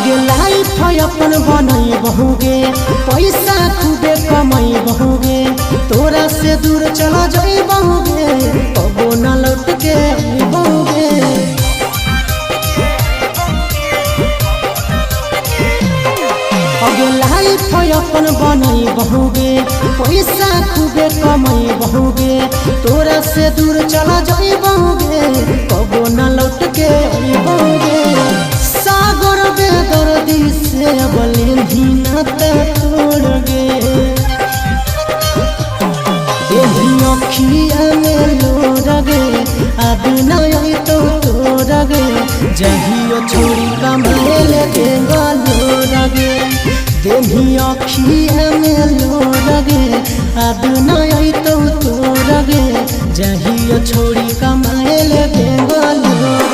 आगे लाइफ अपन बनई बहुगे, पैसा खूबे कमाई बहुगे, तोरा से दूर चला जाई बहुगे, कबो न लौट के बहुगे। आगे लाइफ अपन बनई बहुगे, पैसा खूबे कमाई बहुगे, तोरा से दूर चला जाई बहुगे, कबो न लौट के बहुगे। सागर बेदर्दी से बले धीनत तोड़ गे, यही अखिया में लोर गे, अब नहीं तो तोड़ गे, जहियो छोड़ी कमाए लगे लोर गे, देही अखिया में लोर गे,